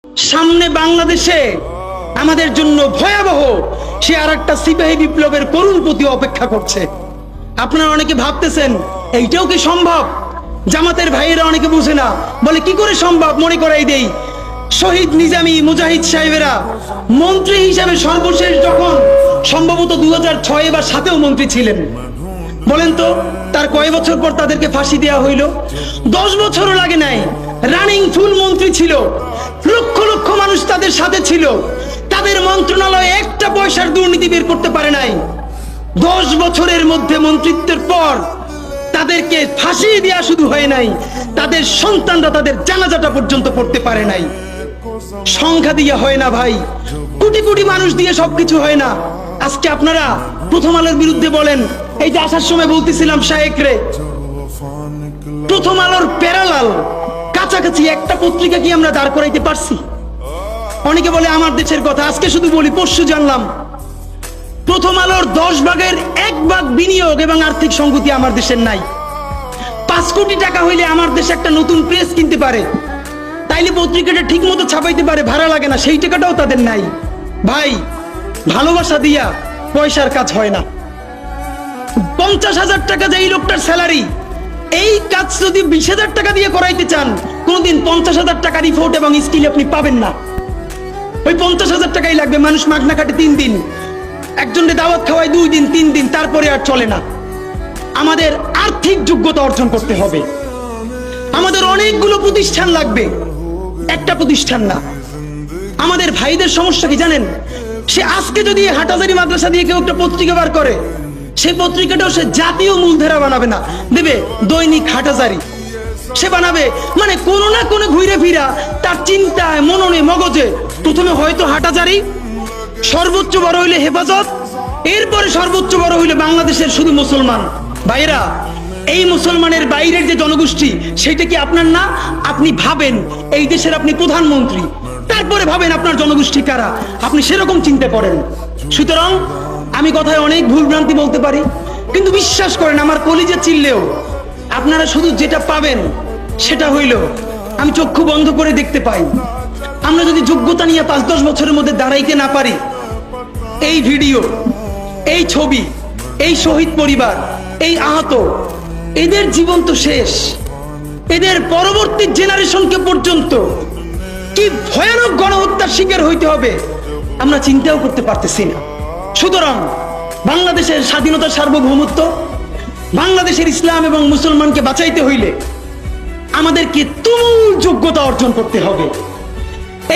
সামনে বাংলাদেশে আমাদের জন্য ভয়াবহ সে আরেকটা সিপাহী বিপ্লবের করুণ প্রতি অপেক্ষা করছে। আপনারা অনেকে ভাবতেছেন এইটাও কি সম্ভব? জামাতের ভাইয়েরা অনেকে বুঝে না, বলে কি করে সম্ভব? মনে করাই দেই, শহীদ নিজামী মুজাহিদ সাহেবেরা মন্ত্রী হিসাবে সর্বশেষ যখন সম্ভবত 2006 বা 2007-এও মন্ত্রী ছিলেন, বলেন তো তার কয় বছর পর তাদেরকে ফাঁসি দেওয়া হইল? 10 বছরও লাগে নাই। রানিং ফুল মন্ত্রী ছিল, লক্ষ লক্ষ মানুষ তাদের সাথে ছিল, তাদের মন্ত্রণালয়ে একটা পয়সার দুর্নীতি বের করতে পারে নাই। 10 বছরের মধ্যে মন্ত্রিত্বের পর তাদেরকে ফাঁসি দেওয়া শুধু হয় নাই, তাদের সন্তানরা তাদের জানাজাটা পর্যন্ত পড়তে পারে নাই। সংখ্যা দিয়ে হয় না ভাই, কোটি কোটি মানুষ দিয়ে সবকিছু হয় না। আজকে আপনারা প্রথম আলোর বিরুদ্ধে বলেন, এই যে আসার সময় বলতেছিলাম শায়েকরে, প্রথম আলোর প্যারালাল কাছাকাছি একটা পত্রিকা কি আমরা দাঁড় করাইতে পারছি? অনেকে বলে আমার দেশের কথা, আজকে শুধু বলি, পরশু জানলাম প্রথম আলোর 10 ভাগের 1 ভাগ বিনিয়োগ এবং আর্থিক সংগতি আমার দেশের নাই। 5 কোটি টাকা হইলে আমার দেশে একটা নতুন প্রেস কিনতে পারে, তাইলে পত্রিকাটা ঠিক মতো ছাপাইতে পারে, ভাড়া লাগে না, সেই টাকাটাও তাদের নাই। ভাই, ভালোবাসা দিয়া পয়সার কাজ হয় না। 50,000 টাকা যে এই লোকটার স্যালারি, এই কাজ যদি 20,000 টাকা দিয়ে করাইতে চান, কোনদিন 50,000 টাকা রিপোর্ট এবং স্কিল আপনি পাবেন না। ওই 50,000 টাকাই লাগবে। মানুষ মাগনা কাটে 3 দিন, একজনকে দাওয়াত খাওয়ায় 2 দিন 3 দিন, তারপরে আর চলে না। আমাদের আর্থিক যোগ্যতা অর্জন করতে হবে। আমাদের অনেকগুলো প্রতিষ্ঠান লাগবে, একটা প্রতিষ্ঠান না। আমাদের ভাইদের সমস্যা কি জানেন? সে আজকে যদি হাটাজারি মাদ্রাসা দিয়ে কেউ একটা পত্রিকা বার করে, সেই পত্রিকাটাও সে জাতীয় মূলধারা বানাবে না, দেবে দৈনিক হাটাজারি সে বানাবে। মানে কোনো না কোনো ঘুরে ফিরা তার চিন্তায়, মননে, মগজে প্রথমে হয়তো হাটাজারি, সর্বোচ্চ বড় হইলে হেফাজত, এরপরে সর্বোচ্চ বড় হইলে বাংলাদেশের শুধু মুসলমান। ভাইরা, এই মুসলমানের বাইরের যে জনগোষ্ঠী, সেটা কি আপনার না? আপনি ভাবেন এই দেশের আপনি প্রধানমন্ত্রী, তারপরে ভাবেন আপনার জনগোষ্ঠী কারা, আপনি সেরকম চিন্তা করেন। সুতরাং আমি কথায় অনেক ভুল ভ্রান্তি বলতে পারি, কিন্তু বিশ্বাস করেন আমার কলিজা চিল্লেও আপনারা শুধু যেটা পাবেন সেটা হইল আমি চক্ষু বন্ধ করে দেখতে পাই। আমরা যদি যোগ্যতা নিয়ে 5-10 বছরের মধ্যে দাঁড়াইতে না পারি, এই ভিডিও, এই ছবি, এই শহীদ পরিবার, এই আহত, এদের জীবন তো শেষ। এদের পরবর্তী জেনারেশনকে পর্যন্ত কি ভয়ানক গণহত্যার শিকার হইতে হবে আমরা চিন্তাও করতে পারতেছি না। সুতরাং বাংলাদেশের স্বাধীনতা, সার্বভৌমত্ব, বাংলাদেশের ইসলাম এবং মুসলমানকে বাঁচাইতে হইলে আমাদেরকে তুমুল যোগ্যতা অর্জন করতে হবে।